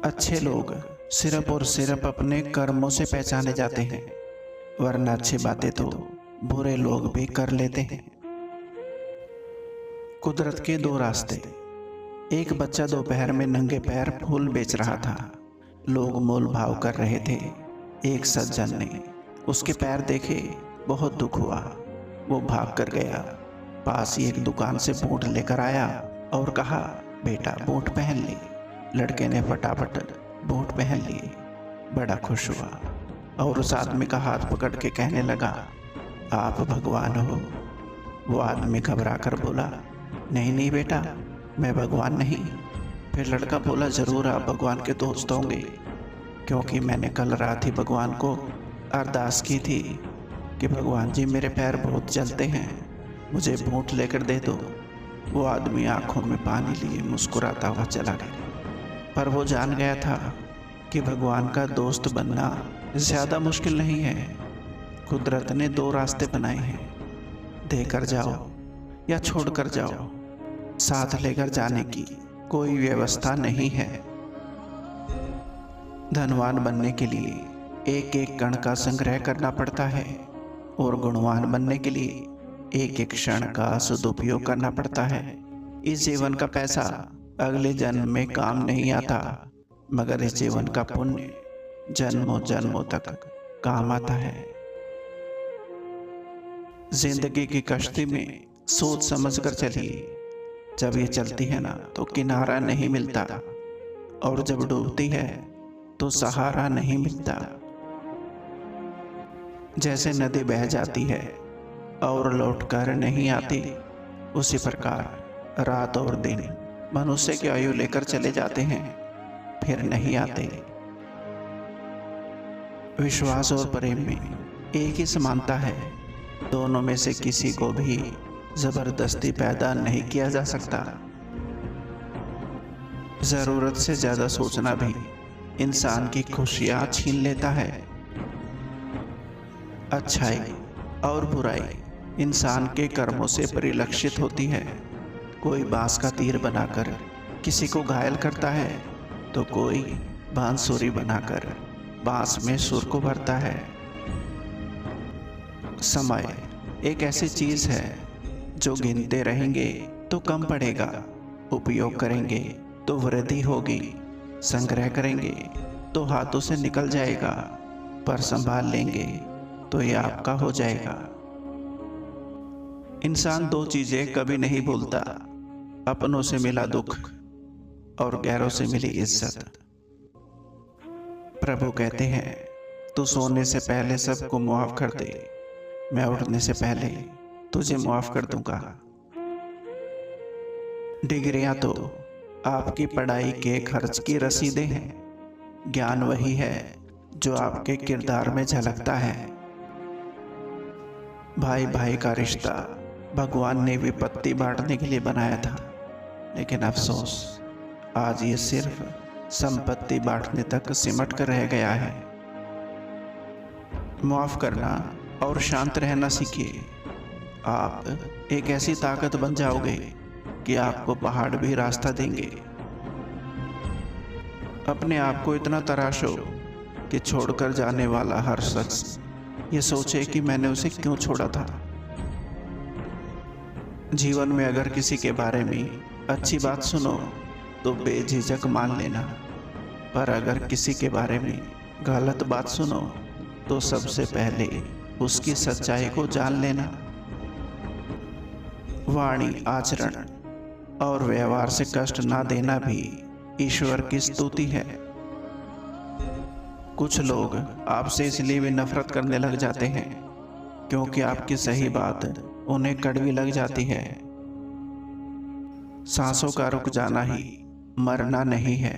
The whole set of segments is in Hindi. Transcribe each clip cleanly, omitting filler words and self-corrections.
अच्छे लोग सिर्फ और सिर्फ अपने कर्मों से पहचाने जाते हैं, वरना अच्छी बातें तो बुरे लोग भी कर लेते हैं। कुदरत के दो रास्ते। एक बच्चा दोपहर में नंगे पैर फूल बेच रहा था। लोग मोल भाव कर रहे थे। एक सज्जन ने उसके पैर देखे, बहुत दुख हुआ। वो भाग कर गया, पास ही एक दुकान से बूट लेकर आया और कहा, बेटा बूट पहन ले। लड़के ने फटाफट बूट पहन लिए। बड़ा खुश हुआ और उस आदमी का हाथ पकड़ के कहने लगा, आप भगवान हो। वो आदमी घबरा कर बोला, नहीं नहीं बेटा, मैं भगवान नहीं। फिर लड़का बोला, जरूर आप भगवान के दोस्त होंगे, क्योंकि मैंने कल रात ही भगवान को अरदास की थी कि भगवान जी मेरे पैर बहुत जलते हैं, मुझे बूट लेकर दे दो। वो आदमी आंखों में पानी लिए मुस्कुराता हुआ चला गया, पर वो जान गया था कि भगवान का दोस्त बनना ज्यादा मुश्किल नहीं है। कुदरत ने दो रास्ते बनाए हैं, देकर जाओ या छोड़कर जाओ। साथ लेकर जाने की कोई व्यवस्था नहीं है। धनवान बनने के लिए एक एक कण का संग्रह करना पड़ता है और गुणवान बनने के लिए एक एक क्षण का सदुपयोग करना पड़ता है। इस जीवन का पैसा अगले जन्म में काम नहीं आता, मगर इस जीवन का पुण्य जन्मों जन्मों तक काम आता है। जिंदगी की कश्ती में सोच समझ कर चलिए। जब ये चलती है ना तो किनारा नहीं मिलता, और जब डूबती है तो सहारा नहीं मिलता। जैसे नदी बह जाती है और लौट कर नहीं आती, उसी प्रकार रात और दिन मनुष्य की आयु लेकर चले जाते हैं, फिर नहीं आते। विश्वास और प्रेम में एक ही समानता है, दोनों में से किसी को भी जबरदस्ती पैदा नहीं किया जा सकता। जरूरत से ज्यादा सोचना भी इंसान की खुशियां छीन लेता है। अच्छाई और बुराई इंसान के कर्मों से परिलक्षित होती है। कोई बांस का तीर बनाकर किसी को घायल करता है, तो कोई बांसुरी बनाकर बांस में सुर को भरता है। समय एक ऐसी चीज है जो गिनते रहेंगे तो कम पड़ेगा, उपयोग करेंगे तो वृद्धि होगी, संग्रह करेंगे तो हाथों से निकल जाएगा, पर संभाल लेंगे तो ये आपका हो जाएगा। इंसान दो चीजें कभी नहीं भूलता, अपनों से मिला दुख और गैरों से मिली इज्जत। प्रभु कहते हैं, तू सोने से पहले सबको माफ कर दे, मैं उठने से पहले तुझे माफ कर दूंगा। डिग्रियां तो आपकी पढ़ाई के खर्च की रसीदें हैं, ज्ञान वही है जो आपके किरदार में झलकता है। भाई भाई का रिश्ता भगवान ने विपत्ति बांटने के लिए बनाया था, लेकिन अफसोस आज ये सिर्फ संपत्ति बांटने तक सिमट कर रह गया है। माफ करना और शांत रहना सीखिए। आप एक ऐसी ताकत बन जाओगे कि आपको पहाड़ भी रास्ता देंगे। अपने आप को इतना तराशो कि छोड़कर जाने वाला हर शख्स ये सोचे कि मैंने उसे क्यों छोड़ा था। जीवन में अगर किसी के बारे में अच्छी बात सुनो तो बेझिझक मान लेना, पर अगर किसी के बारे में गलत बात सुनो तो सबसे पहले उसकी सच्चाई को जान लेना। वाणी, आचरण और व्यवहार से कष्ट ना देना भी ईश्वर की स्तुति है। कुछ लोग आपसे इसलिए भी नफरत करने लग जाते हैं क्योंकि आपकी सही बात उन्हें कड़वी लग जाती है। सांसों का रुक जाना ही मरना नहीं है।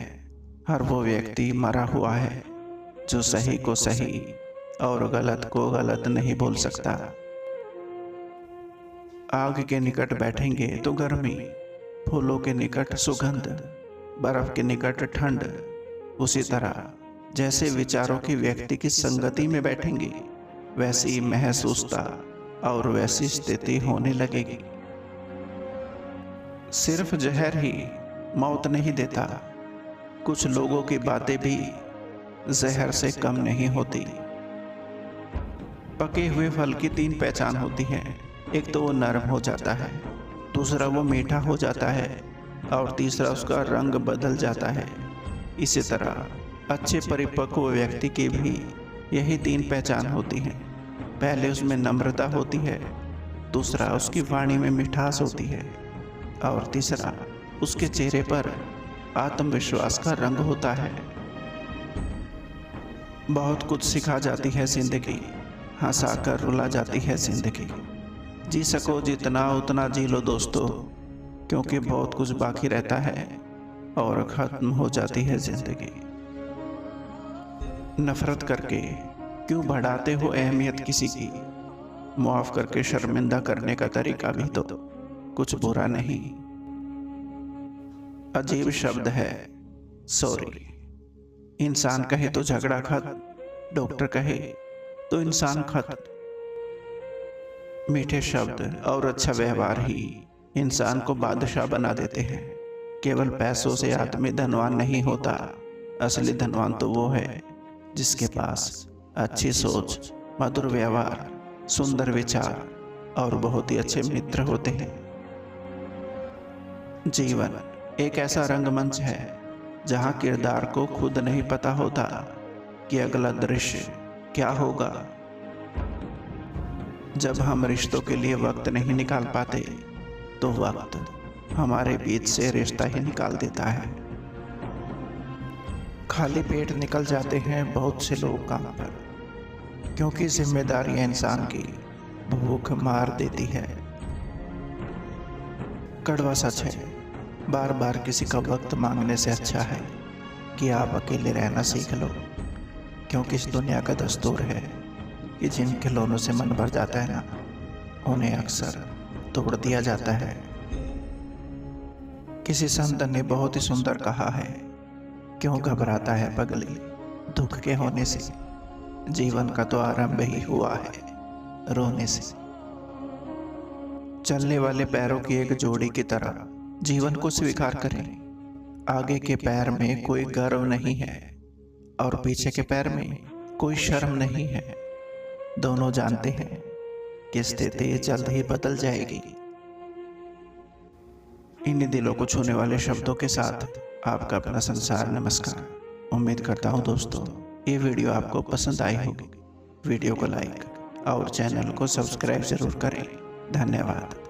हर वो व्यक्ति मरा हुआ है जो सही को सही और गलत को गलत नहीं बोल सकता। आग के निकट बैठेंगे तो गर्मी, फूलों के निकट सुगंध, बर्फ के निकट ठंड। उसी तरह जैसे विचारों की व्यक्ति की संगति में बैठेंगे, वैसी महसूसता और वैसी स्थिति होने लगेगी। सिर्फ जहर ही मौत नहीं देता, कुछ लोगों की बातें भी जहर से कम नहीं होती। पके हुए फल की 3 पहचान होती है। एक तो वो नरम हो जाता है, दूसरा वो मीठा हो जाता है और तीसरा उसका रंग बदल जाता है। इसी तरह अच्छे परिपक्व व्यक्ति की भी यही 3 पहचान होती हैं। पहले उसमें नम्रता होती है, दूसरा उसकी वाणी में मिठास होती है और तीसरा उसके चेहरे पर आत्मविश्वास का रंग होता है। बहुत कुछ सिखा जाती है जिंदगी, हंसाकर रुला जाती है जिंदगी। जी सको जितना उतना जी लो दोस्तों, क्योंकि बहुत कुछ बाकी रहता है और खत्म हो जाती है जिंदगी। नफरत करके क्यों बढ़ाते हो अहमियत किसी की, मुआफ करके शर्मिंदा करने का तरीका भी तो कुछ बुरा नहीं। अजीब शब्द है सॉरी। इंसान कहे तो झगड़ा खत्म, डॉक्टर कहे तो इंसान खत्म। मीठे शब्द और अच्छा व्यवहार ही इंसान को बादशाह बना देते हैं। केवल पैसों से आदमी धनवान नहीं होता, असली धनवान तो वो है जिसके पास अच्छी सोच, मधुर व्यवहार, सुंदर विचार और बहुत ही अच्छे मित्र होते हैं। जीवन एक ऐसा रंगमंच है जहां किरदार को खुद नहीं पता होता कि अगला दृश्य क्या होगा। जब हम रिश्तों के लिए वक्त नहीं निकाल पाते तो वक्त हमारे बीच से रिश्ता ही निकाल देता है। खाली पेट निकल जाते हैं बहुत से लोग काम पर, क्योंकि जिम्मेदारियां इंसान की भूख मार देती है। कड़वा सच है, बार बार किसी का वक्त मांगने से अच्छा है कि आप अकेले रहना सीख लो, क्योंकि इस दुनिया का दस्तूर है कि जिन खिलौनों से मन भर जाता है ना, उन्हें अक्सर तोड़ दिया जाता है। किसी संत ने बहुत ही सुंदर कहा है, क्यों घबराता है पगली दुख के होने से, जीवन का तो आरंभ ही हुआ है रोने से। चलने वाले पैरों की एक जोड़ी की तरह जीवन को स्वीकार करें। आगे के पैर में कोई गर्व नहीं है और पीछे के पैर में कोई शर्म नहीं है। दोनों जानते हैं कि स्थिति जल्द ही बदल जाएगी। इन दिलों को छूने वाले शब्दों के साथ आपका अपना संसार नमस्कार। उम्मीद करता हूँ दोस्तों ये वीडियो आपको पसंद आई होगी। वीडियो को लाइक और चैनल को सब्सक्राइब जरूर करें। धन्यवाद।